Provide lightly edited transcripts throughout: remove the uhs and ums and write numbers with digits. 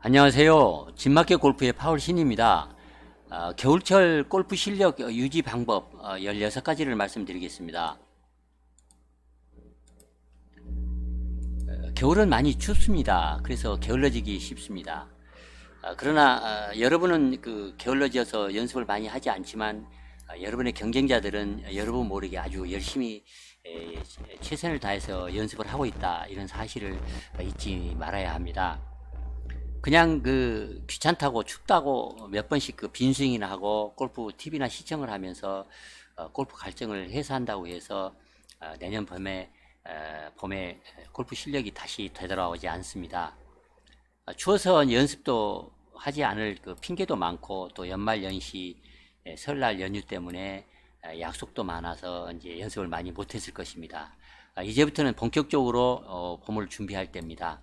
안녕하세요. 진마켓 골프의 파울신입니다. 겨울철 골프 실력 유지 방법 16가지를 말씀드리겠습니다. 겨울은 많이 춥습니다. 그래서 게을러지기 쉽습니다. 그러나 여러분은 게을러져서 연습을 많이 하지 않지만 여러분의 경쟁자들은 여러분 모르게 아주 열심히 최선을 다해서 연습을 하고 있다. 이런 사실을 잊지 말아야 합니다. 그냥 귀찮다고 춥다고 몇 번씩 빈스윙이나 하고 골프 TV나 시청을 하면서 골프 갈증을 해소한다고 해서 내년 봄에 골프 실력이 다시 되돌아오지 않습니다. 추워서 연습도 하지 않을 핑계도 많고, 또 연말 연시 설날 연휴 때문에 약속도 많아서 이제 연습을 많이 못했을 것입니다. 이제부터는 본격적으로 봄을 준비할 때입니다.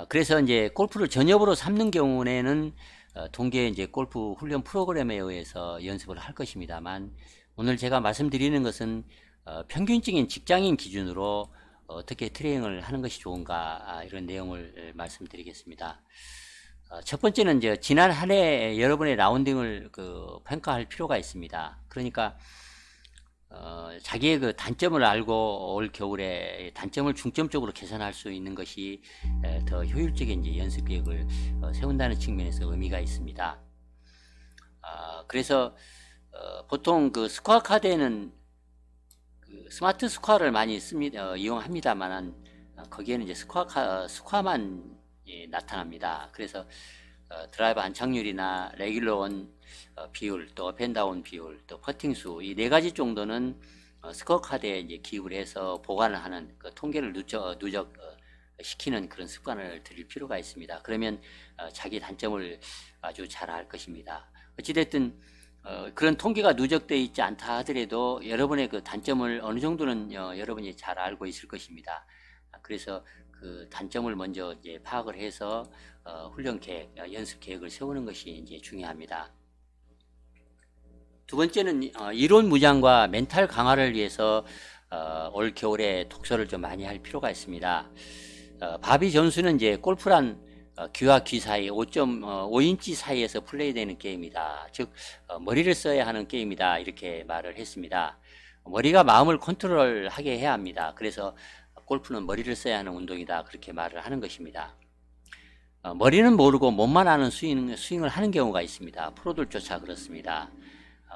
그래서 이제 골프를 전업으로 삼는 경우에는 동계 이제 골프 훈련 프로그램에 의해서 연습을 할 것입니다만, 오늘 제가 말씀드리는 것은 평균적인 직장인 기준으로 어떻게 트레이닝을 하는 것이 좋은가, 이런 내용을 말씀드리겠습니다. 첫 번째는 이제 지난 한 해 여러분의 라운딩을 평가할 필요가 있습니다. 그러니까 자기의 단점을 알고 올 겨울에 단점을 중점적으로 개선할 수 있는 것이 더 효율적인 이제 연습 계획을 세운다는 측면에서 의미가 있습니다. 그래서 보통 스코어 카드에는 스마트 스코어를 많이 이용합니다만, 거기에는 이제 스코어만 나타납니다. 그래서 드라이버 안착률이나 레귤러 온 비율, 또 업앤다운 비율, 또 퍼팅 수, 이 네 가지 정도는 스코어 카드에 이제 기입을 해서 보관을 하는 통계를 누적 시키는 그런 습관을 들일 필요가 있습니다. 그러면 자기 단점을 아주 잘 알 것입니다. 어찌됐든 그런 통계가 누적되어 있지 않다 하더라도 여러분의 단점을 어느 정도는 여러분이 잘 알고 있을 것입니다. 그래서 그 단점을 먼저 이제 파악을 해서 훈련 계획, 연습 계획을 세우는 것이 이제 중요합니다. 두 번째는 이론 무장과 멘탈 강화를 위해서 올 겨울에 독서를 좀 많이 할 필요가 있습니다. 바비 존스는 이제 골프란 귀와 귀 사이 5.5인치 사이에서 플레이되는 게임이다. 즉 머리를 써야 하는 게임이다, 이렇게 말을 했습니다. 머리가 마음을 컨트롤하게 해야 합니다. 그래서 골프는 머리를 써야 하는 운동이다, 그렇게 말을 하는 것입니다. 머리는 모르고 몸만 아는 스윙을 하는 경우가 있습니다. 프로들조차 그렇습니다.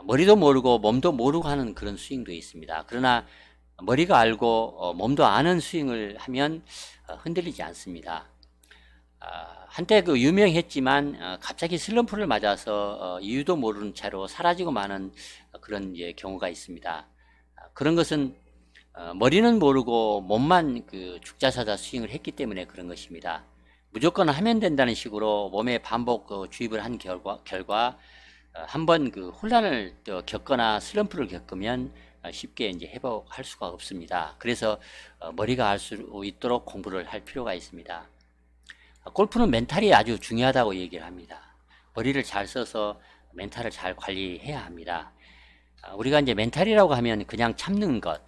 머리도 모르고 몸도 모르고 하는 그런 스윙도 있습니다. 그러나 머리가 알고 몸도 아는 스윙을 하면 흔들리지 않습니다. 한때 유명했지만 갑자기 슬럼프를 맞아서 이유도 모르는 채로 사라지고 마는 그런 경우가 있습니다. 그런 것은 머리는 모르고 몸만 죽자사자 스윙을 했기 때문에 그런 것입니다. 무조건 하면 된다는 식으로 몸에 반복 주입을 한 결과 한번 혼란을 겪거나 슬럼프를 겪으면 쉽게 이제 회복할 수가 없습니다. 그래서 머리가 알 수 있도록 공부를 할 필요가 있습니다. 골프는 멘탈이 아주 중요하다고 얘기를 합니다. 머리를 잘 써서 멘탈을 잘 관리해야 합니다. 우리가 이제 멘탈이라고 하면 그냥 참는 것,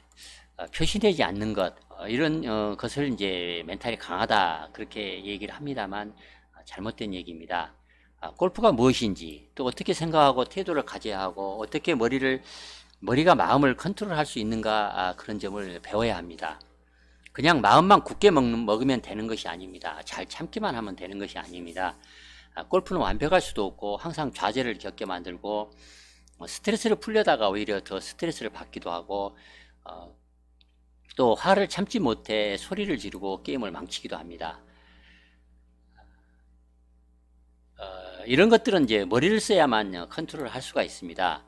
표시되지 않는 것, 이런 것을 이제 멘탈이 강하다, 그렇게 얘기를 합니다만 잘못된 얘기입니다. 골프가 무엇인지, 또 어떻게 생각하고 태도를 가져야 하고, 어떻게 머리가 마음을 컨트롤할 수 있는가, 그런 점을 배워야 합니다. 그냥 마음만 굳게 먹으면 되는 것이 아닙니다. 잘 참기만 하면 되는 것이 아닙니다. 골프는 완벽할 수도 없고 항상 좌절을 겪게 만들고, 스트레스를 풀려다가 오히려 더 스트레스를 받기도 하고, 또 화를 참지 못해 소리를 지르고 게임을 망치기도 합니다. 이런 것들은 이제 머리를 써야만 컨트롤할 수가 있습니다.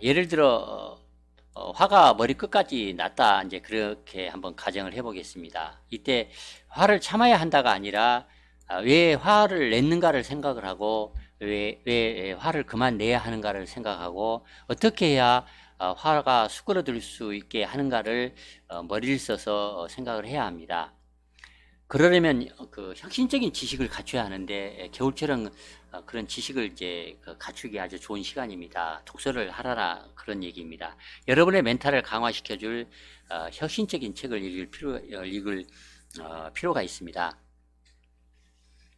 예를 들어 화가 머리 끝까지 났다, 이제 그렇게 한번 가정을 해보겠습니다. 이때 화를 참아야 한다가 아니라 왜 화를 냈는가를 생각을 하고, 왜 화를 그만 내야 하는가를 생각하고, 어떻게 해야 화가 수그러들 수 있게 하는가를 머리를 써서 생각을 해야 합니다. 그러려면 혁신적인 지식을 갖춰야 하는데, 겨울철은 그런 지식을 이제 갖추기 아주 좋은 시간입니다. 독서를 하라라, 그런 얘기입니다. 여러분의 멘탈을 강화시켜줄 혁신적인 책을 읽을 필요가 있습니다.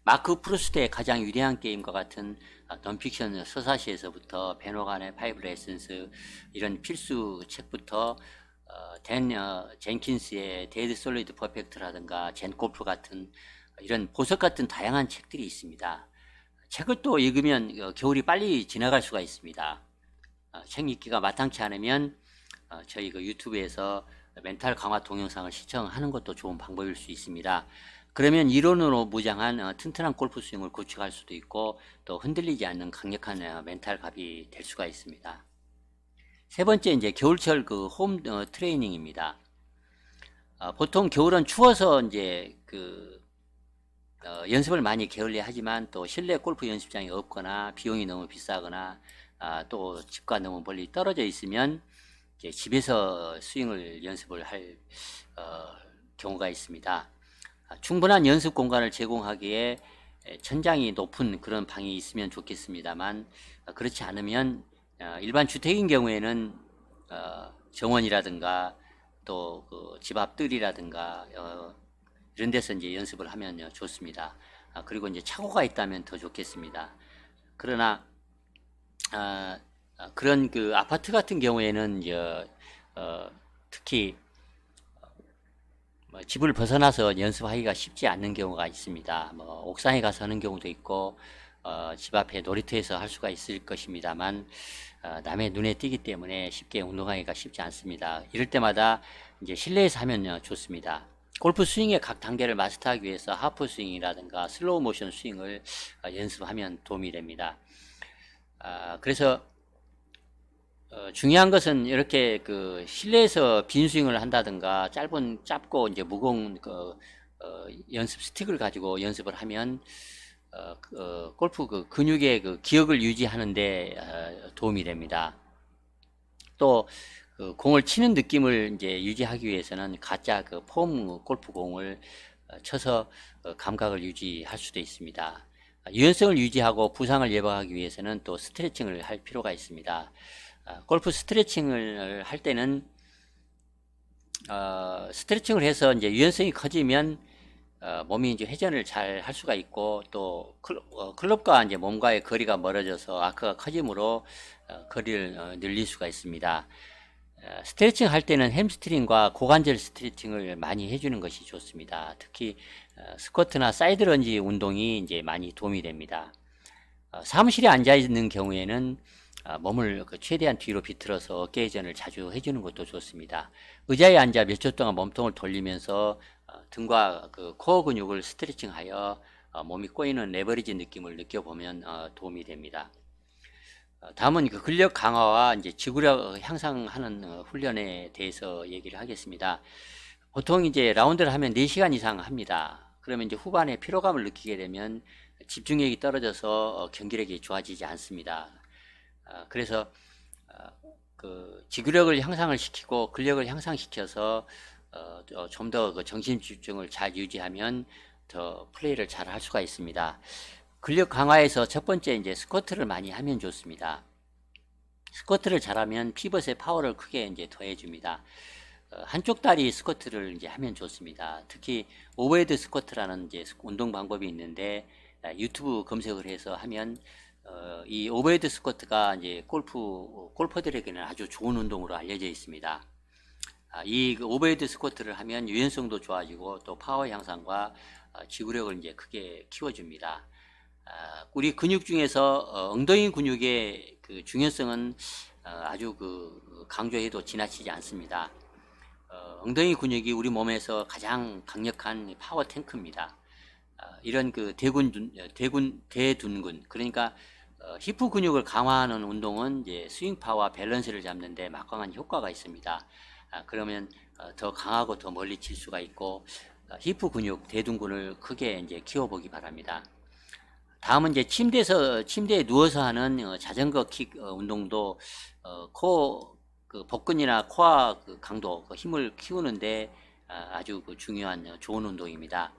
마크 프루스트의 가장 위대한 게임과 같은 넌픽션 서사시에서부터 베노간의 파이브 레슨스 이런 필수 책부터 젠킨스의 데드 솔리드 퍼펙트라든가 젠 골프 같은 이런 보석 같은 다양한 책들이 있습니다. 책을 또 읽으면 겨울이 빨리 지나갈 수가 있습니다. 책 읽기가 마땅치 않으면 저희 그 유튜브에서 멘탈 강화 동영상을 시청하는 것도 좋은 방법일 수 있습니다. 그러면 이론으로 무장한 튼튼한 골프 스윙을 구축할 수도 있고 또 흔들리지 않는 강력한 멘탈 갑이 될 수가 있습니다. 세 번째 이제 겨울철 그 홈 트레이닝입니다. 보통 겨울은 추워서 이제 연습을 많이 게을리 하지만 또 실내 골프 연습장이 없거나 비용이 너무 비싸거나 또 집과 너무 멀리 떨어져 있으면 이제 집에서 스윙을 연습을 할 경우가 있습니다. 충분한 연습 공간을 제공하기에 천장이 높은 그런 방이 있으면 좋겠습니다만 그렇지 않으면 일반 주택인 경우에는 정원이라든가 또 그 집 앞 뜰이라든가 이런 데서 이제 연습을 하면 좋습니다. 그리고 이제 차고가 있다면 더 좋겠습니다. 그러나 그런 그 아파트 같은 경우에는 이제 특히 집을 벗어나서 연습하기가 쉽지 않는 경우가 있습니다. 옥상에 가서 하는 경우도 있고 집 앞에 놀이터에서 할 수가 있을 것입니다만 남의 눈에 띄기 때문에 쉽게 운동하기가 쉽지 않습니다. 이럴 때마다 이제 실내에서 하면 좋습니다. 골프 스윙의 각 단계를 마스터하기 위해서 하프 스윙이라든가 슬로우 모션 스윙을 연습하면 도움이 됩니다. 그래서 중요한 것은 이렇게 그 실내에서 빈 스윙을 한다든가 짧고 이제 무거운 연습 스틱을 가지고 연습을 하면 골프 그 근육의 그 기억을 유지하는데 도움이 됩니다. 또 그 공을 치는 느낌을 이제 유지하기 위해서는 가짜 그 폼 골프 공을 쳐서 감각을 유지할 수도 있습니다. 유연성을 유지하고 부상을 예방하기 위해서는 또 스트레칭을 할 필요가 있습니다. 골프 스트레칭을 할 때는 스트레칭을 해서 이제 유연성이 커지면 몸이 이제 회전을 잘 할 수가 있고 또 클럽과 이제 몸과의 거리가 멀어져서 아크가 커짐으로 거리를 늘릴 수가 있습니다. 스트레칭 할 때는 햄스트링과 고관절 스트레칭을 많이 해주는 것이 좋습니다. 특히 스쿼트나 사이드 런지 운동이 이제 많이 도움이 됩니다. 사무실에 앉아 있는 경우에는 몸을 최대한 뒤로 비틀어서 어깨 회전을 자주 해주는 것도 좋습니다. 의자에 앉아 몇 초 동안 몸통을 돌리면서 등과 그 코어 근육을 스트레칭하여 몸이 꼬이는 레버리지 느낌을 느껴보면 도움이 됩니다. 다음은 그 근력 강화와 이제 지구력 향상하는 훈련에 대해서 얘기를 하겠습니다. 보통 이제 라운드를 하면 4시간 이상 합니다. 그러면 이제 후반에 피로감을 느끼게 되면 집중력이 떨어져서 경기력이 좋아지지 않습니다. 그래서 그 지구력을 향상을 시키고 근력을 향상시켜서 좀 더 그 정신 집중을 잘 유지하면 더 플레이를 잘 할 수가 있습니다. 근력 강화에서 첫 번째 이제 스쿼트를 많이 하면 좋습니다. 스쿼트를 잘하면 피벗의 파워를 크게 이제 더해줍니다. 한쪽 다리 스쿼트를 이제 하면 좋습니다. 특히 오버헤드 스쿼트라는 이제 운동 방법이 있는데 유튜브 검색을 해서 하면 이 오버헤드 스쿼트가 이제 골퍼들에게는 아주 좋은 운동으로 알려져 있습니다. 이 오버헤드 스쿼트를 하면 유연성도 좋아지고 또 파워 향상과 지구력을 이제 크게 키워줍니다. 우리 근육 중에서 엉덩이 근육의 그 중요성은 아주 그 강조해도 지나치지 않습니다. 엉덩이 근육이 우리 몸에서 가장 강력한 파워 탱크입니다. 이런 그 대둔근 그러니까 히프 근육을 강화하는 운동은 이제 스윙 파워와 밸런스를 잡는데 막강한 효과가 있습니다. 그러면 더 강하고 더 멀리 칠 수가 있고 히프 근육 대둔근을 크게 이제 키워보기 바랍니다. 다음은 이제 침대에 누워서 하는 자전거 킥 운동도 코 그 복근이나 코어 그 강도 그 힘을 키우는데 아주 그 중요한 좋은 운동입니다.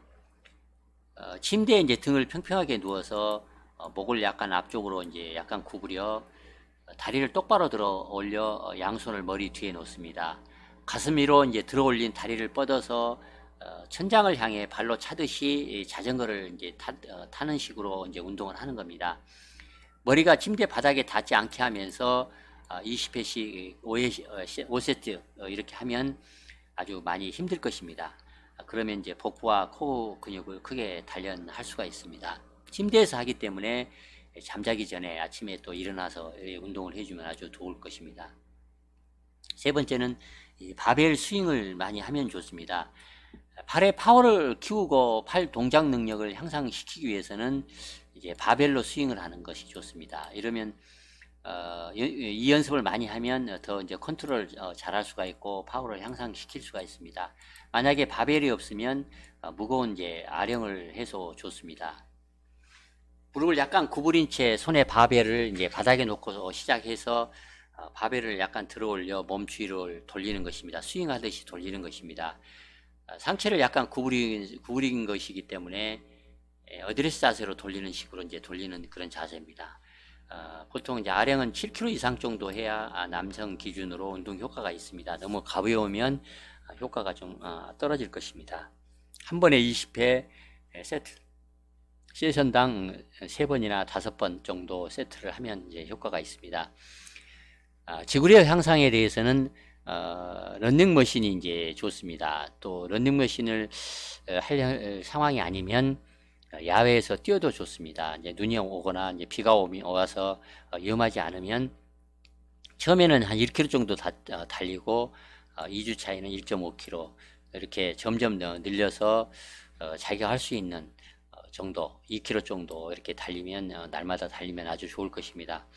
침대에 이제 등을 평평하게 누워서 목을 약간 앞쪽으로 이제 약간 구부려 다리를 똑바로 들어 올려 양손을 머리 뒤에 놓습니다. 가슴 위로 이제 들어 올린 다리를 뻗어서 천장을 향해 발로 차듯이 자전거를 이제 타는 식으로 이제 운동을 하는 겁니다. 머리가 침대 바닥에 닿지 않게 하면서 20회씩 5세트 이렇게 하면 아주 많이 힘들 것입니다. 그러면 이제 복부와 코 근육을 크게 단련할 수가 있습니다. 침대에서 하기 때문에 잠자기 전에 아침에 또 일어나서 운동을 해주면 아주 좋을 것입니다. 세 번째는 바벨 스윙을 많이 하면 좋습니다. 팔의 파워를 키우고 팔 동작 능력을 향상시키기 위해서는 이제 바벨로 스윙을 하는 것이 좋습니다. 이러면 이 연습을 많이 하면 더 이제 컨트롤 잘할 수가 있고 파워를 향상시킬 수가 있습니다. 만약에 바벨이 없으면 무거운 이제 아령을 해서 좋습니다. 무릎을 약간 구부린 채 손에 바벨을 이제 바닥에 놓고 시작해서 바벨을 약간 들어 올려 몸추위를 돌리는 것입니다. 스윙하듯이 돌리는 것입니다. 상체를 약간 구부린 것이기 때문에 어드레스 자세로 돌리는 식으로 이제 돌리는 그런 자세입니다. 보통 이제 아령은 7kg 이상 정도 해야 남성 기준으로 운동 효과가 있습니다. 너무 가벼우면 효과가 좀 떨어질 것입니다. 한 번에 20회 세트, 세션당 3번이나 5번 정도 세트를 하면 이제 효과가 있습니다. 지구력 향상에 대해서는 런닝머신이 이제 좋습니다. 또 런닝머신을 할 상황이 아니면 야외에서 뛰어도 좋습니다. 이제 눈이 오거나 이제 비가 와서 위험하지 않으면 처음에는 한 1km 정도 달리고 2주 차에는 1.5km 이렇게 점점 늘려서 자기가 할 수 있는 정도 2km 정도 이렇게 달리면 날마다 달리면 아주 좋을 것입니다.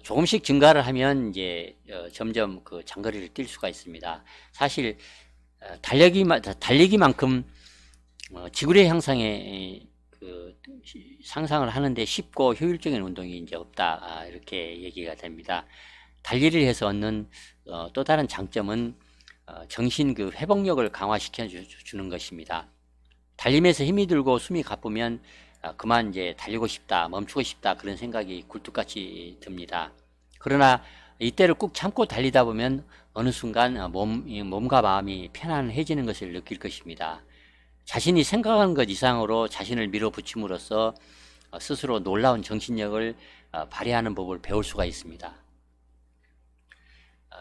조금씩 증가를 하면 이제 점점 그 장거리를 뛸 수가 있습니다. 사실 달리기만큼 지구력 향상에 그 상상을 하는데 쉽고 효율적인 운동이 이제 없다 이렇게 얘기가 됩니다. 달리기를 해서 얻는 또 다른 장점은 정신 그 회복력을 강화시켜 주는 것입니다. 달리면서 힘이 들고 숨이 가쁘면 그만 이제 달리고 싶다, 멈추고 싶다 그런 생각이 굴뚝같이 듭니다. 그러나 이때를 꾹 참고 달리다 보면 어느 순간 몸과 마음이 편안해지는 것을 느낄 것입니다. 자신이 생각하는 것 이상으로 자신을 밀어붙임으로써 스스로 놀라운 정신력을 발휘하는 법을 배울 수가 있습니다.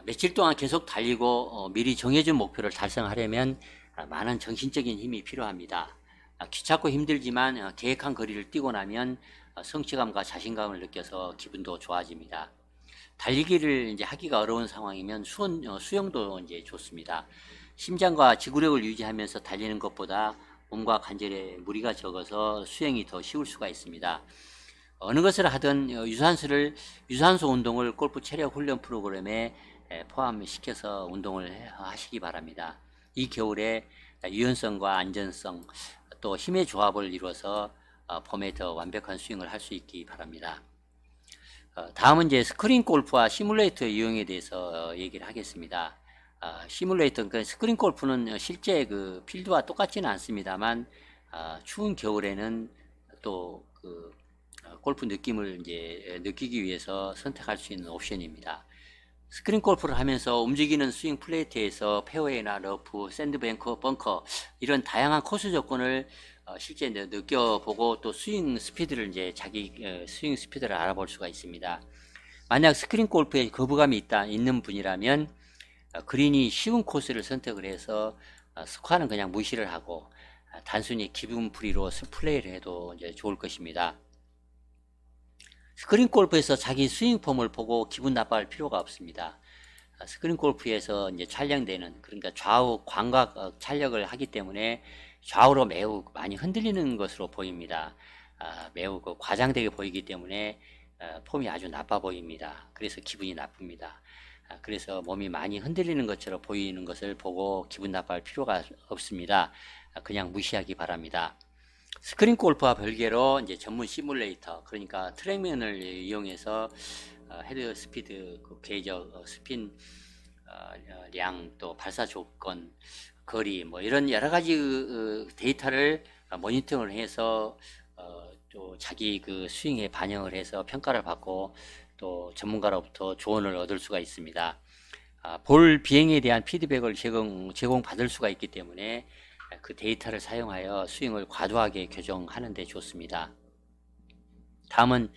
며칠 동안 계속 달리고 미리 정해진 목표를 달성하려면 많은 정신적인 힘이 필요합니다. 귀찮고 힘들지만 계획한 거리를 뛰고 나면 성취감과 자신감을 느껴서 기분도 좋아집니다. 달리기를 이제 하기가 어려운 상황이면 수영도 이제 좋습니다. 심장과 지구력을 유지하면서 달리는 것보다 몸과 관절에 무리가 적어서 수영이 더 쉬울 수가 있습니다. 어느 것을 하든 유산소 운동을 골프 체력 훈련 프로그램에 포함시켜서 운동을 하시기 바랍니다. 이 겨울에 유연성과 안전성 또 힘의 조합을 이루어서 봄에 더 완벽한 스윙을 할 수 있기 바랍니다. 다음은 이제 스크린 골프와 시뮬레이터 이용에 대해서 얘기를 하겠습니다. 시뮬레이터, 그 스크린 골프는 실제 그 필드와 똑같지는 않습니다만 추운 겨울에는 또 그 골프 느낌을 이제 느끼기 위해서 선택할 수 있는 옵션입니다. 스크린 골프를 하면서 움직이는 스윙 플레이트에서 페어웨이나 러프, 샌드뱅크, 벙커 이런 다양한 코스 조건을 실제 느껴보고 또 스윙 스피드를 이제 자기 스윙 스피드를 알아볼 수가 있습니다. 만약 스크린 골프에 거부감이 있는 분이라면 그린이 쉬운 코스를 선택을 해서 스코어는 그냥 무시를 하고 단순히 기분풀이로 플레이를 해도 이제 좋을 것입니다. 스크린 골프에서 자기 스윙 폼을 보고 기분 나빠할 필요가 없습니다. 스크린 골프에서 이제 촬영되는 그러니까 좌우 광각 촬영을 하기 때문에 좌우로 매우 많이 흔들리는 것으로 보입니다. 매우 과장되게 보이기 때문에 폼이 아주 나빠 보입니다. 그래서 기분이 나쁩니다. 그래서 몸이 많이 흔들리는 것처럼 보이는 것을 보고 기분 나빠할 필요가 없습니다. 그냥 무시하기 바랍니다. 스크린 골프와 별개로 이제 전문 시뮬레이터, 그러니까 트랙맨을 이용해서 헤드 스피드, 게이저 스핀 량, 또 발사 조건, 거리, 뭐 이런 여러 가지 데이터를 모니터링을 해서 또 자기 그 스윙에 반영을 해서 평가를 받고 또 전문가로부터 조언을 얻을 수가 있습니다. 볼 비행에 대한 피드백을 제공받을 수가 있기 때문에 그 데이터를 사용하여 스윙을 과도하게 교정하는 데 좋습니다. 다음은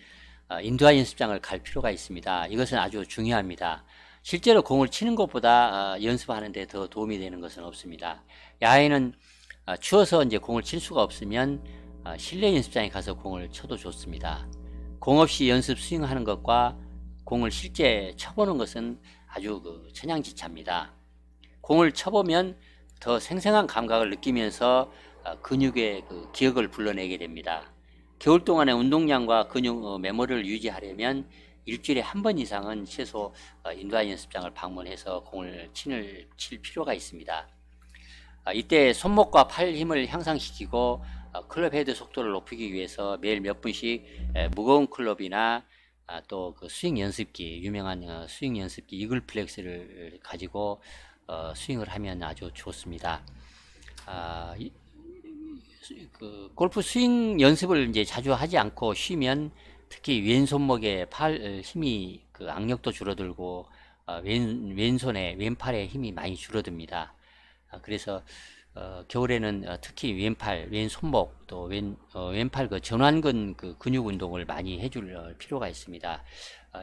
인도화 연습장을 갈 필요가 있습니다. 이것은 아주 중요합니다. 실제로 공을 치는 것보다 연습하는 데 더 도움이 되는 것은 없습니다. 야외는 추워서 이제 공을 칠 수가 없으면 실내 연습장에 가서 공을 쳐도 좋습니다. 공 없이 연습 스윙하는 것과 공을 실제 쳐보는 것은 아주 천양지차입니다. 공을 쳐보면 더 생생한 감각을 느끼면서 근육의 기억을 불러내게 됩니다. 겨울 동안의 운동량과 근육 메모리를 유지하려면 일주일에 한 번 이상은 최소 인도화 연습장을 방문해서 공을 칠 필요가 있습니다. 이때 손목과 팔 힘을 향상시키고 클럽 헤드 속도를 높이기 위해서 매일 몇 분씩 무거운 클럽이나 또 그 스윙 연습기, 유명한 스윙 연습기 이글 플렉스를 가지고 스윙을 하면 아주 좋습니다. 골프 스윙 연습을 이제 자주 하지 않고 쉬면 특히 왼손목에 팔 힘이 악력도 줄어들고 왼팔의 힘이 많이 줄어듭니다. 그래서 겨울에는 특히 왼손목 또 왼팔 전완근 전완근 근육 운동을 많이 해줄 필요가 있습니다.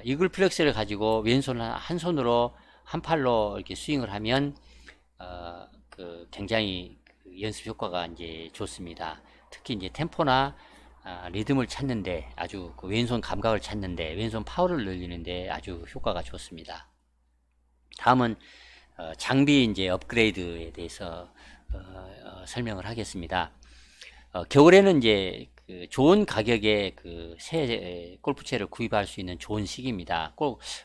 이글 플렉스를 가지고 왼손 한 손으로 한 팔로 이렇게 스윙을 하면 굉장히 연습 효과가 이제 좋습니다. 특히 이제 템포나 리듬을 찾는데 아주 왼손 감각을 찾는데 왼손 파워를 늘리는데 아주 효과가 좋습니다. 다음은 장비 이제 업그레이드에 대해서 설명을 하겠습니다. 겨울에는 이제 좋은 가격에 새 골프채를 구입할 수 있는 좋은 시기입니다.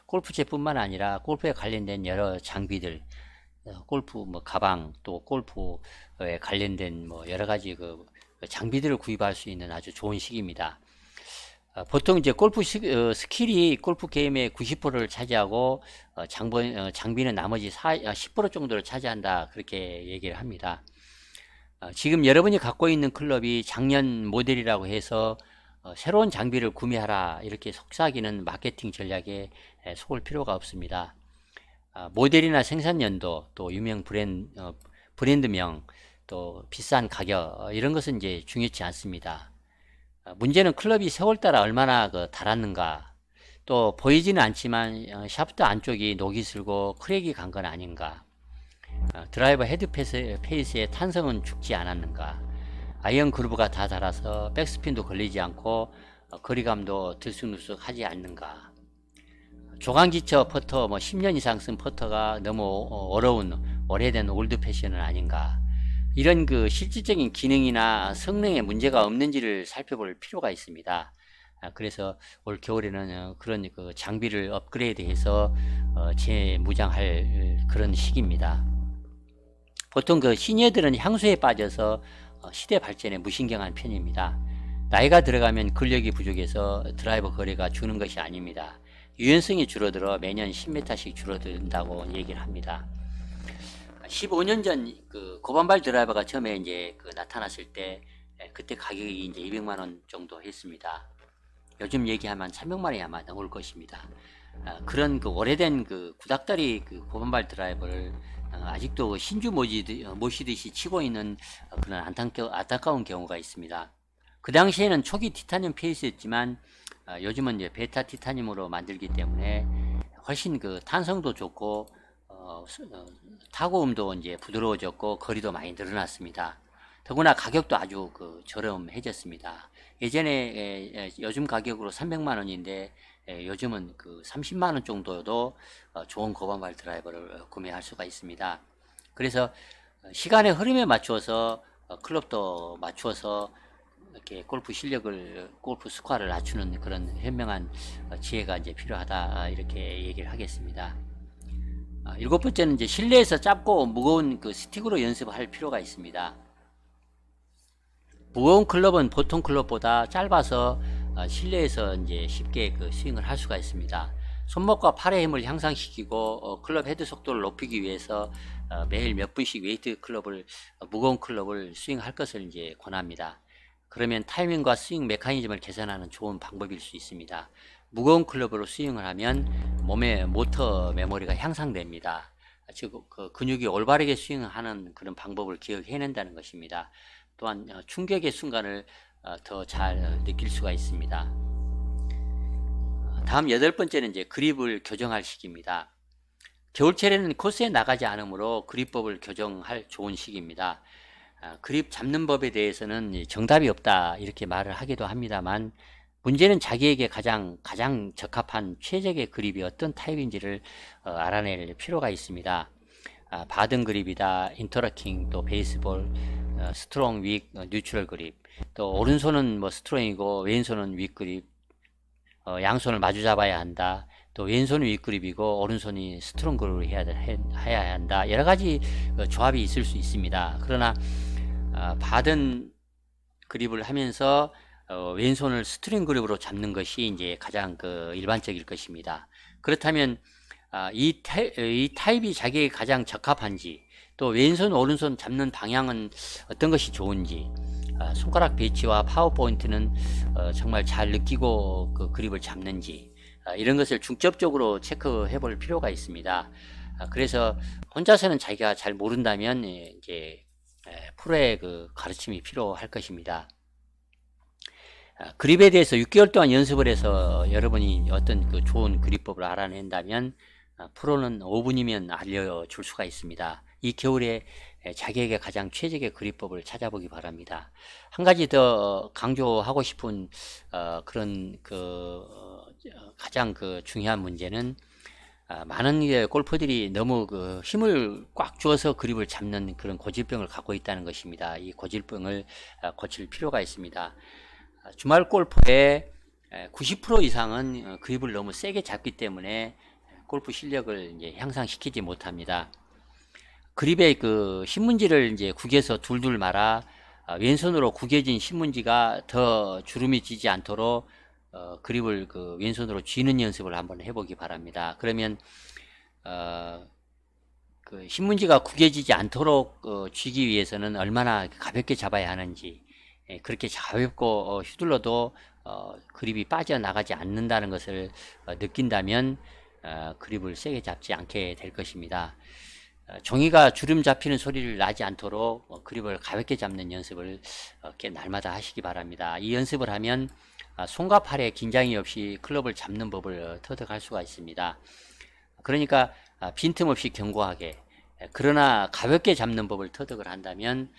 골프채뿐만 아니라 골프에 관련된 여러 장비들, 골프 가방 또 골프에 관련된 여러 가지 장비들을 구입할 수 있는 아주 좋은 시기입니다. 보통 이제 골프 스킬이 골프 게임의 90%를 차지하고 장비는 나머지 10% 정도를 차지한다 그렇게 얘기를 합니다. 지금 여러분이 갖고 있는 클럽이 작년 모델이라고 해서 새로운 장비를 구매하라 이렇게 속삭이는 마케팅 전략에 속을 필요가 없습니다. 모델이나 생산 연도 또 유명 브랜드명 또 비싼 가격 이런 것은 이제 중요치 않습니다. 문제는 클럽이 세월 따라 얼마나 닳았는가 또 보이지는 않지만 샤프트 안쪽이 녹이 슬고 크랙이 간 건 아닌가, 드라이버 헤드 페이스의 탄성은 죽지 않았는가, 아이언 그루브가 다 닳아서 백스핀도 걸리지 않고 거리감도 들쑥날쑥 하지 않는가, 조강지처 퍼터 10년 이상 쓴 퍼터가 너무 어려운 오래된 올드 패션은 아닌가, 이런 실질적인 기능이나 성능에 문제가 없는지를 살펴볼 필요가 있습니다. 그래서 올 겨울에는 그런 장비를 업그레이드해서 재무장할 그런 시기입니다. 보통 시니어들은 향수에 빠져서 시대 발전에 무신경한 편입니다. 나이가 들어가면 근력이 부족해서 드라이버 거리가 주는 것이 아닙니다. 유연성이 줄어들어 매년 10m씩 줄어든다고 얘기를 합니다. 15년 전 고반발 드라이버가 처음에 이제 나타났을 때 그때 가격이 이제 200만 원 정도 했습니다. 요즘 얘기하면 300만 원이 아마 넘을 것입니다. 그런 오래된 구닥다리 고반발 드라이버를 아직도 신주 모시듯이 치고 있는 그런 안타까운 경우가 있습니다. 그 당시에는 초기 티타늄 페이스였지만 요즘은 이제 베타 티타늄으로 만들기 때문에 훨씬 탄성도 좋고 타고음도 이제 부드러워졌고 거리도 많이 늘어났습니다. 더구나 가격도 아주 저렴해졌습니다. 예전에 요즘 가격으로 300만 원인데 요즘은 30만 원 정도도 좋은 고반발 드라이버를 구매할 수가 있습니다. 그래서 시간의 흐름에 맞추어서 클럽도 맞추어서 이렇게 골프 실력을, 골프 스코어를 낮추는 그런 현명한 지혜가 이제 필요하다 이렇게 얘기를 하겠습니다. 7번째는 이제 실내에서 짧고 무거운 스틱으로 연습할 필요가 있습니다. 무거운 클럽은 보통 클럽보다 짧아서 실내에서 이제 쉽게 스윙을 할 수가 있습니다. 손목과 팔의 힘을 향상시키고 클럽 헤드 속도를 높이기 위해서 매일 몇 분씩 무거운 클럽을 스윙할 것을 이제 권합니다. 그러면 타이밍과 스윙 메커니즘을 개선하는 좋은 방법일 수 있습니다. 무거운 클럽으로 스윙을 하면 몸의 모터 메모리가 향상됩니다. 즉 근육이 올바르게 스윙하는 그런 방법을 기억해낸다는 것입니다. 또한 충격의 순간을 더 잘 느낄 수가 있습니다. 다음 8번째는 이제 그립을 교정할 시기입니다. 겨울철에는 코스에 나가지 않으므로 그립법을 교정할 좋은 시기입니다. 그립 잡는 법에 대해서는 정답이 없다 이렇게 말을 하기도 합니다만, 문제는 자기에게 가장 적합한 최적의 그립이 어떤 타입인지를 알아낼 필요가 있습니다. 바든 그립이다, 인터러킹, 또 베이스볼, 스트롱, 윅, 뉴트럴 그립, 또 오른손은 뭐 스트롱이고 왼손은 윅 그립, 양손을 마주 잡아야 한다. 또 왼손이 윗그립이고 오른손이 스트롱 그립을 해야 한다. 여러 가지 조합이 있을 수 있습니다. 그러나 받은 그립을 하면서 왼손을 스트링 그립으로 잡는 것이 이제 가장 일반적일 것입니다. 그렇다면 이 타입이 자기에게 가장 적합한지, 또 왼손 오른손 잡는 방향은 어떤 것이 좋은지, 손가락 배치와 파워 포인트는 정말 잘 느끼고 그 그립을 잡는지, 이런 것을 중점적으로 체크해 볼 필요가 있습니다. 그래서 혼자서는 자기가 잘 모른다면 이제 프로의 그 가르침이 필요할 것입니다. 그립에 대해서 6개월 동안 연습을 해서 여러분이 어떤 그 좋은 그립법을 알아낸다면 프로는 5분이면 알려줄 수가 있습니다. 이 겨울에 자기에게 가장 최적의 그립법을 찾아보기 바랍니다. 한 가지 더 강조하고 싶은 그런 가장 중요한 문제는, 많은 골퍼들이 너무 힘을 꽉 주어서 그립을 잡는 그런 고질병을 갖고 있다는 것입니다. 이 고질병을 고칠 필요가 있습니다. 주말 골프의 90% 이상은 그립을 너무 세게 잡기 때문에 골프 실력을 이제 향상시키지 못합니다. 그립의 신문지를 이제 구겨서 둘둘 말아 왼손으로 구겨진 신문지가 더 주름이 지지 않도록 그립을 왼손으로 쥐는 연습을 한번 해보기 바랍니다. 그러면 신문지가 구겨지지 않도록 쥐기 위해서는 얼마나 가볍게 잡아야 하는지, 그렇게 가볍고 휘둘러도 그립이 빠져나가지 않는다는 것을 느낀다면 그립을 세게 잡지 않게 될 것입니다. 종이가 주름 잡히는 소리를 나지 않도록 그립을 가볍게 잡는 연습을 날마다 하시기 바랍니다. 이 연습을 하면 손과 팔에 긴장이 없이 클럽을 잡는 법을 터득할 수가 있습니다. 그러니까 빈틈없이 견고하게, 그러나 가볍게 잡는 법을 터득을 한다면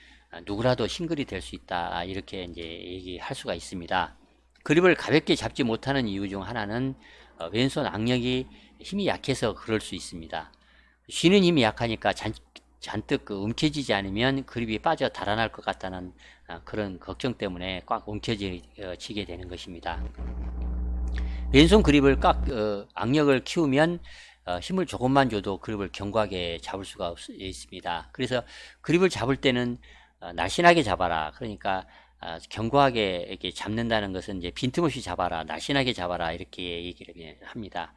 누구라도 싱글이 될 수 있다, 이렇게 이제 얘기할 수가 있습니다. 그립을 가볍게 잡지 못하는 이유 중 하나는 왼손 악력이 힘이 약해서 그럴 수 있습니다. 쥐는 힘이 약하니까 잔뜩 움켜쥐지 않으면 그립이 빠져 달아날 것 같다는 그런 걱정 때문에 꽉 움켜쥐게 되는 것입니다. 왼손 그립을 악력을 키우면 힘을 조금만 줘도 그립을 견고하게 잡을 수가 있습니다. 그래서 그립을 잡을 때는 날씬하게 잡아라. 그러니까 견고하게 이렇게 잡는다는 것은 이제 빈틈없이 잡아라, 날씬하게 잡아라, 이렇게 얘기를 합니다.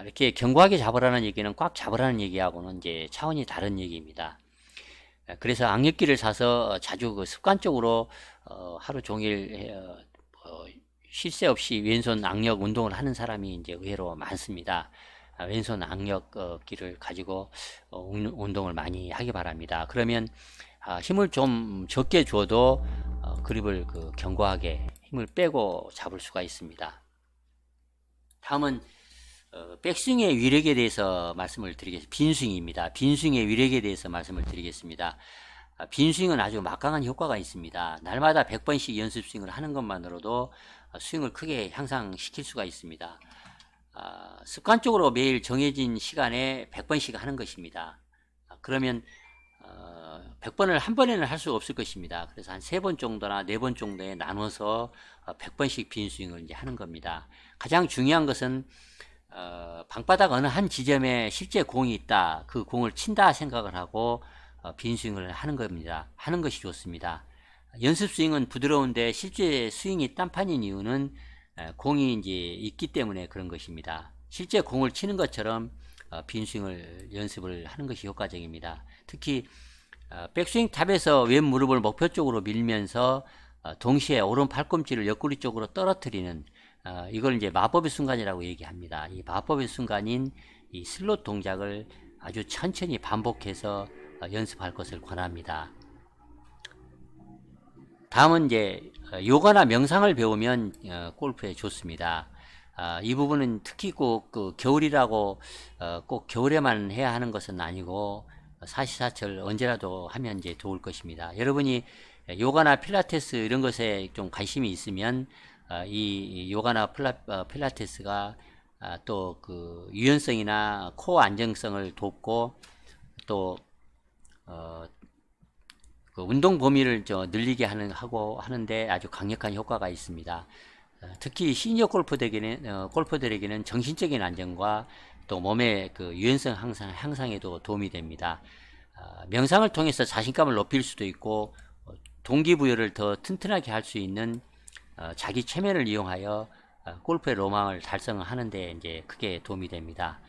이렇게 견고하게 잡으라는 얘기는 꽉 잡으라는 얘기하고는 이제 차원이 다른 얘기입니다. 그래서 악력기를 사서 자주 습관적으로 하루 종일 쉴 새 없이 왼손 악력 운동을 하는 사람이 이제 의외로 많습니다. 왼손 악력기를 가지고 운동을 많이 하기 바랍니다. 그러면 힘을 좀 적게 줘도 그립을 견고하게 힘을 빼고 잡을 수가 있습니다. 다음은 백스윙의 위력에 대해서 말씀을 드리겠습니다. 빈스윙입니다. 빈스윙의 위력에 대해서 말씀을 드리겠습니다. 빈스윙은 아주 막강한 효과가 있습니다. 날마다 100번씩 연습 스윙을 하는 것만으로도 스윙을 크게 향상시킬 수가 있습니다. 습관적으로 매일 정해진 시간에 100번씩 하는 것입니다. 그러면 100번을 한 번에는 할 수가 없을 것입니다. 그래서 한 3번 정도나 4번 정도에 나눠서 100번씩 빈스윙을 이제 하는 겁니다. 가장 중요한 것은 방바닥 어느 한 지점에 실제 공이 있다, 그 공을 친다 생각을 하고 빈스윙을 하는 겁니다. 하는 것이 좋습니다. 연습 스윙은 부드러운데 실제 스윙이 딴판인 이유는 공이 이제 있기 때문에 그런 것입니다. 실제 공을 치는 것처럼 빈스윙을 연습을 하는 것이 효과적입니다. 특히 백스윙 탑에서 왼 무릎을 목표 쪽으로 밀면서 동시에 오른 팔꿈치를 옆구리 쪽으로 떨어뜨리는 이걸 이제 마법의 순간이라고 얘기합니다. 이 마법의 순간인 이 슬롯 동작을 아주 천천히 반복해서 연습할 것을 권합니다. 다음은 이제 요가나 명상을 배우면 골프에 좋습니다. 이 부분은 특히 꼭 그 겨울이라고 꼭 겨울에만 해야 하는 것은 아니고 사시사철 언제라도 하면 이제 좋을 것입니다. 여러분이 요가나 필라테스 이런 것에 좀 관심이 있으면 이 요가나 필라테스가 또 그 유연성이나 코어 안정성을 돕고 또 그 운동 범위를 늘리게 하는데 아주 강력한 효과가 있습니다. 특히 시니어 골퍼들에게는 정신적인 안정과 또 몸의 그 유연성 향상에도 도움이 됩니다. 명상을 통해서 자신감을 높일 수도 있고 동기부여를 더 튼튼하게 할 수 있는 자기 체면을 이용하여 골프의 로망을 달성하는 데 이제 크게 도움이 됩니다.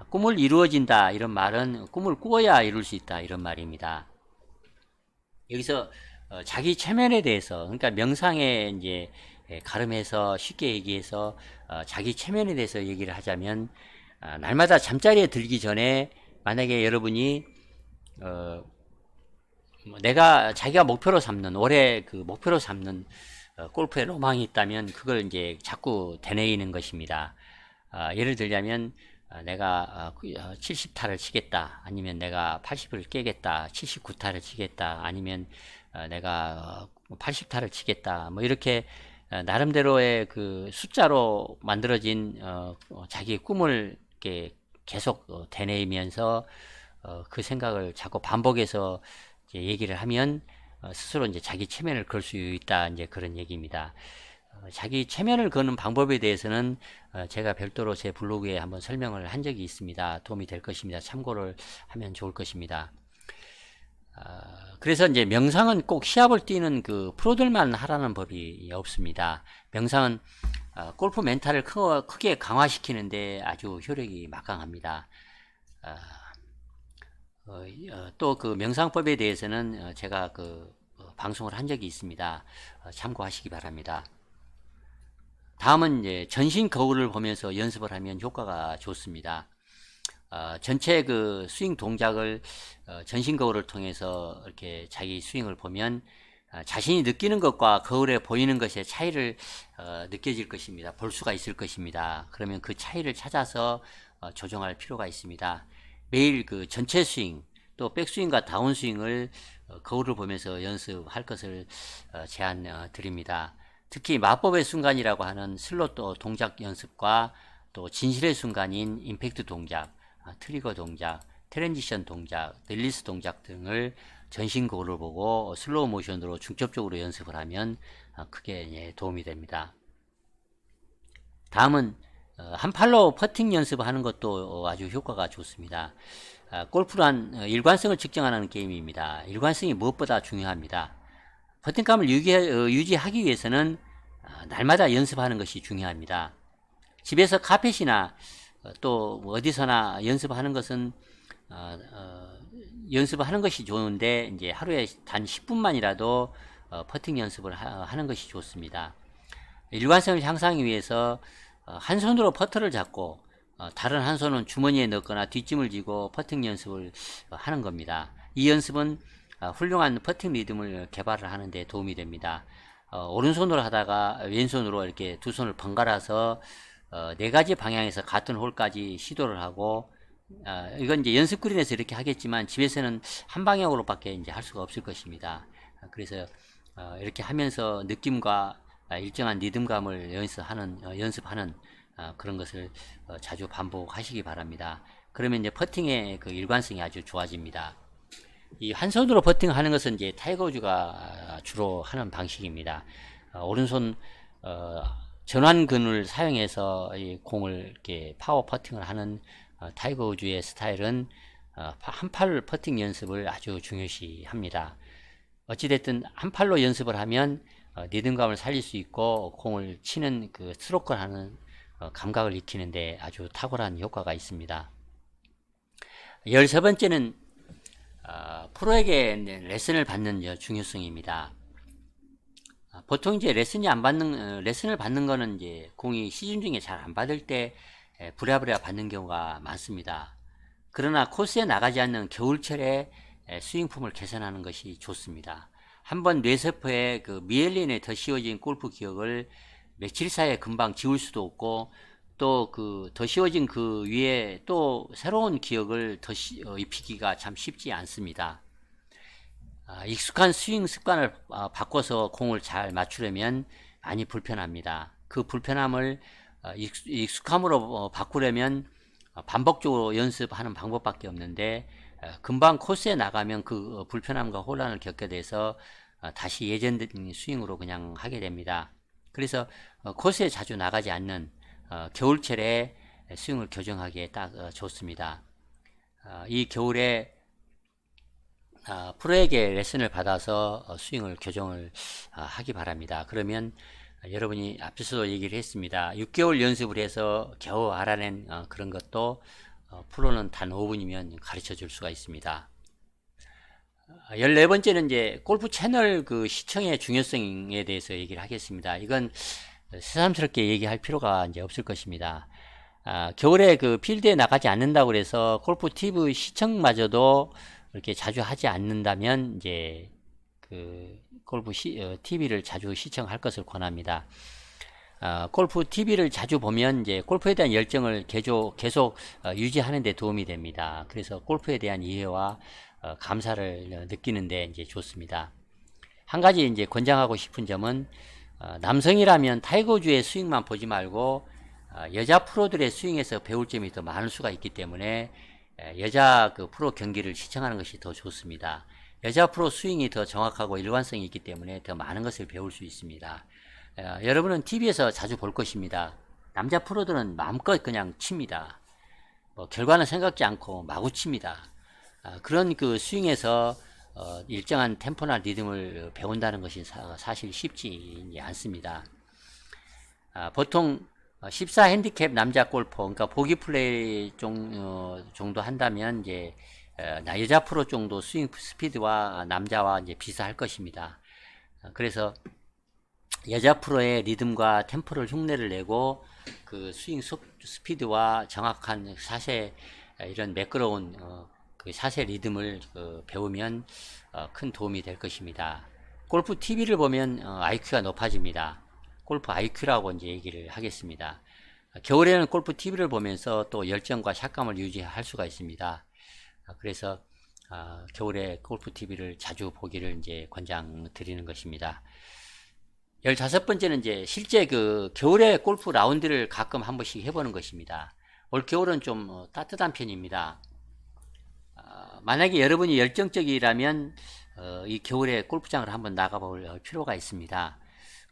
꿈을 이루어진다 이런 말은 꿈을 꾸어야 이룰 수 있다 이런 말입니다. 여기서 자기 체면에 대해서 그러니까 명상에 이제 가름해서 쉽게 얘기해서 자기 체면에 대해서 얘기를 하자면 날마다 잠자리에 들기 전에 만약에 여러분이 자기가 목표로 삼는 올해 그 목표로 삼는 골프의 로망이 있다면 그걸 이제 자꾸 되뇌이는 것입니다. 예를 들자면 내가 70타를 치겠다 아니면 내가 80을 깨겠다 79타를 치겠다 아니면 내가 80타를 치겠다 뭐 이렇게 나름대로의 그 숫자로 만들어진 자기의 꿈을 이렇게 계속 되뇌이면서 그 생각을 자꾸 반복해서 이제 얘기를 하면 스스로 이제 자기 체면을 걸 수 있다 이제 그런 얘기입니다. 자기 체면을 거는 방법에 대해서는 제가 별도로 제 블로그에 한번 설명을 한 적이 있습니다. 도움이 될 것입니다. 참고를 하면 좋을 것입니다. 그래서 이제 명상은 꼭 시합을 뛰는 그 프로들만 하라는 법이 없습니다. 명상은 골프 멘탈을 크게 강화시키는데 아주 효력이 막강합니다. 또 그 명상법에 대해서는 제가 그 방송을 한 적이 있습니다. 참고하시기 바랍니다. 다음은 이제 전신 거울을 보면서 연습을 하면 효과가 좋습니다. 전체 그 스윙 동작을 전신 거울을 통해서 이렇게 자기 스윙을 보면 자신이 느끼는 것과 거울에 보이는 것의 차이를 느껴질 것입니다. 볼 수가 있을 것입니다. 그러면 그 차이를 찾아서 조정할 필요가 있습니다. 매일 그 전체 스윙 또 백스윙과 다운스윙을 거울을 보면서 연습할 것을 제안 드립니다. 특히 마법의 순간이라고 하는 슬롯 동작 연습과 또 진실의 순간인 임팩트 동작, 트리거 동작, 트랜지션 동작, 릴리스 동작 등을 전신 거울을 보고 슬로우 모션으로 중첩적으로 연습을 하면 크게 도움이 됩니다. 다음은 한 팔로 퍼팅 연습하는 것도 아주 효과가 좋습니다. 골프란 일관성을 측정하는 게임입니다. 일관성이 무엇보다 중요합니다. 퍼팅감을 유지하기 위해서는 날마다 연습하는 것이 중요합니다. 집에서 카펫이나 또 어디서나 연습하는 것은 연습하는 것이 좋은데 이제 하루에 단 10분만이라도 퍼팅 연습을 하는 것이 좋습니다. 일관성을 향상하기 위해서 한 손으로 퍼터를 잡고 다른 한 손은 주머니에 넣거나 뒷짐을 지고 퍼팅 연습을 하는 겁니다. 이 연습은 훌륭한 퍼팅 리듬을 개발을 하는 데 도움이 됩니다. 오른손으로 하다가 왼손으로 이렇게 두 손을 번갈아서 네 가지 방향에서 같은 홀까지 시도를 하고 이건 이제 연습 그린에서 이렇게 하겠지만 집에서는 한 방향으로밖에 이제 할 수가 없을 것입니다. 그래서 이렇게 하면서 느낌과 일정한 리듬감을 연습하는 그런 것을 자주 반복하시기 바랍니다. 그러면 이제 퍼팅의 그 일관성이 아주 좋아집니다. 이 한 손으로 퍼팅하는 것은 이제 타이거 우즈가 주로 하는 방식입니다. 오른손 전완근을 사용해서 이 공을 이렇게 파워 퍼팅을 하는 타이거 우즈의 스타일은 한 팔 퍼팅 연습을 아주 중요시합니다. 어찌됐든 한 팔로 연습을 하면 리듬감을 살릴 수 있고 공을 치는 그 스트로크를 하는 감각을 익히는데 아주 탁월한 효과가 있습니다. 13번째는 프로에게 레슨을 받는 중요성입니다. 보통 이제 레슨을 받는 거는 이제 공이 시즌 중에 잘 안 받을 때 부랴부랴 받는 경우가 많습니다. 그러나 코스에 나가지 않는 겨울철에 스윙폼을 개선하는 것이 좋습니다. 한번 뇌세포에 그 미엘린에 더 씌워진 골프 기억을 며칠 사이에 금방 지울 수도 없고, 또 그 더 씌워진 그 위에 또 새로운 기억을 더 입히기가 참 쉽지 않습니다. 익숙한 스윙 습관을 바꿔서 공을 잘 맞추려면 많이 불편합니다. 그 불편함을 익숙함으로 바꾸려면 반복적으로 연습하는 방법밖에 없는데, 금방 코스에 나가면 그 불편함과 혼란을 겪게 돼서 다시 예전 스윙으로 그냥 하게 됩니다. 그래서 코스에 자주 나가지 않는 겨울철에 스윙을 교정하기에 딱 좋습니다. 이 겨울에 프로에게 레슨을 받아서 스윙을 교정을 하기 바랍니다. 그러면 여러분이 앞에서도 얘기를 했습니다. 6개월 연습을 해서 겨우 알아낸 그런 것도 프로는 단 5분이면 가르쳐 줄 수가 있습니다. 14번째는 이제 골프 채널 그 시청의 중요성에 대해서 얘기를 하겠습니다. 이건 새삼스럽게 얘기할 필요가 이제 없을 것입니다. 겨울에 그 필드에 나가지 않는다고 해서 골프 TV 시청마저도 이렇게 자주 하지 않는다면 이제 그 골프 TV를 자주 시청할 것을 권합니다. 골프 TV를 자주 보면 이제 골프에 대한 열정을 계속 유지하는 데 도움이 됩니다. 그래서 골프에 대한 이해와 감사를 느끼는데 이제 좋습니다. 한 가지 이제 권장하고 싶은 점은 남성이라면 타이거주의 스윙만 보지 말고 여자 프로들의 스윙에서 배울 점이 더 많을 수가 있기 때문에 여자 그 프로 경기를 시청하는 것이 더 좋습니다. 여자 프로 스윙이 더 정확하고 일관성이 있기 때문에 더 많은 것을 배울 수 있습니다. 여러분은 TV에서 자주 볼 것입니다. 남자 프로들은 마음껏 그냥 칩니다. 결과는 생각지 않고 마구 칩니다. 그런 그 스윙에서 일정한 템포나 리듬을 배운다는 것이 사실 쉽지 않습니다. 보통 14 핸디캡 남자 골퍼, 그러니까 보기 플레이 정도 한다면 이제 여자 프로 정도 스윙 스피드와 남자와 이제 비슷할 것입니다. 그래서 여자 프로의 리듬과 템포를 흉내를 내고 그 스윙 스피드와 정확한 샷의 이런 매끄러운 그 샷의 리듬을 배우면 큰 도움이 될 것입니다. 골프 TV를 보면 IQ가 높아집니다. 골프 IQ라고 이제 얘기를 하겠습니다. 겨울에는 골프 TV를 보면서 또 열정과 샷감을 유지할 수가 있습니다. 그래서 겨울에 골프 TV를 자주 보기를 이제 권장드리는 것입니다. 15번째는 이제 실제 그 겨울에 골프 라운드를 가끔 한 번씩 해보는 것입니다. 올 겨울은 좀 따뜻한 편입니다. 만약에 여러분이 열정적이라면 이 겨울에 골프장을 한번 나가볼 필요가 있습니다.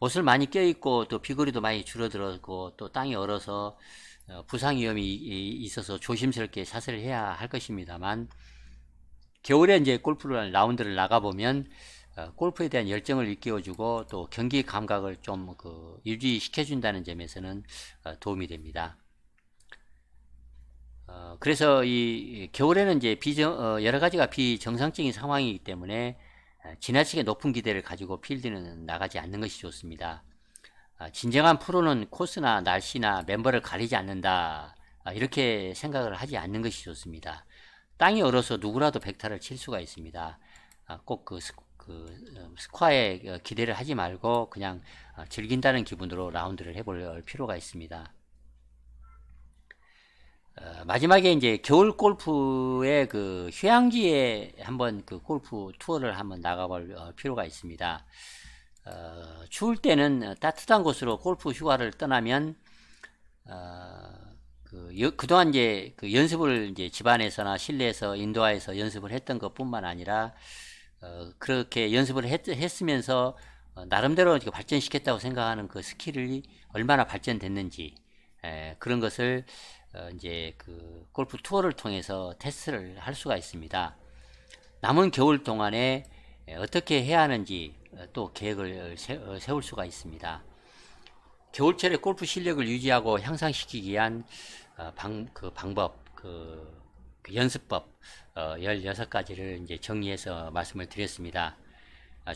옷을 많이 껴입고 또 비거리도 많이 줄어들었고 또 땅이 얼어서 부상 위험이 있어서 조심스럽게 샷을 해야 할 것입니다만, 겨울에 이제 골프 라운드를 나가보면 골프에 대한 열정을 일깨워주고 또 경기 감각을 좀 유지시켜준다는 점에서는 도움이 됩니다. 그래서 이 겨울에는 이제 여러 가지가 비정상적인 상황이기 때문에 지나치게 높은 기대를 가지고 필드는 나가지 않는 것이 좋습니다. 진정한 프로는 코스나 날씨나 멤버를 가리지 않는다, 이렇게 생각을 하지 않는 것이 좋습니다. 땅이 얼어서 누구라도 백타를 칠 수가 있습니다. 꼭 스코어에 기대를 하지 말고 그냥 즐긴다는 기분으로 라운드를 해볼 필요가 있습니다. 마지막에 이제 겨울 골프의 그 휴양지에 한번 그 골프 투어를 한번 나가볼 필요가 있습니다. 추울 때는 따뜻한 곳으로 골프 휴가를 떠나면 그동안 이제 그 연습을 이제 집안에서나 실내에서 인도어에서 연습을 했던 것뿐만 아니라 그렇게 연습을 했으면서 나름대로 발전시켰다고 생각하는 그 스킬이 얼마나 발전됐는지, 그런 것을 이제 그 골프 투어를 통해서 테스트를 할 수가 있습니다. 남은 겨울 동안에 어떻게 해야 하는지 또 계획을 세울 수가 있습니다. 겨울철에 골프 실력을 유지하고 향상시키기 위한 방법, 연습법 16가지를 이제 정리해서 말씀을 드렸습니다.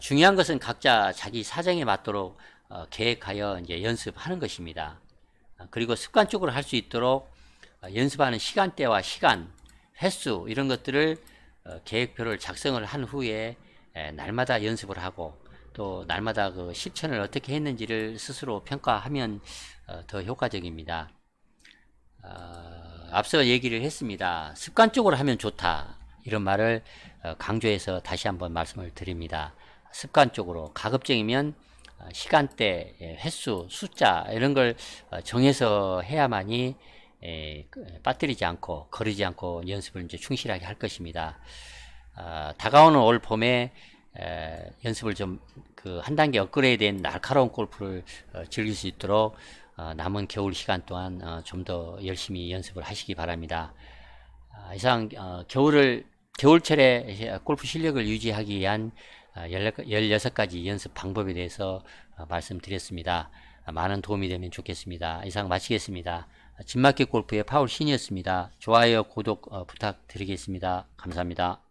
중요한 것은 각자 자기 사정에 맞도록 계획하여 이제 연습하는 것입니다. 그리고 습관적으로 할 수 있도록 연습하는 시간대와 시간, 횟수 이런 것들을 계획표를 작성을 한 후에 날마다 연습을 하고 또 날마다 그 실천을 어떻게 했는지를 스스로 평가하면 더 효과적입니다. 앞서 얘기를 했습니다. 습관적으로 하면 좋다. 이런 말을 강조해서 다시 한번 말씀을 드립니다. 습관적으로 가급적이면 시간대, 횟수, 숫자 이런 걸 정해서 해야만이 빠뜨리지 않고 거르지 않고 연습을 이제 충실하게 할 것입니다. 다가오는 올 봄에 연습을 좀 그 한 단계 업그레이드된 날카로운 골프를 즐길 수 있도록 남은 겨울 시간 동안 좀 더 열심히 연습을 하시기 바랍니다. 이상 겨울철에 골프 실력을 유지하기 위한 16가지 연습 방법에 대해서 말씀드렸습니다. 많은 도움이 되면 좋겠습니다. 이상 마치겠습니다. 진맞게 골프의 파울 신이었습니다. 좋아요, 구독 부탁드리겠습니다. 감사합니다.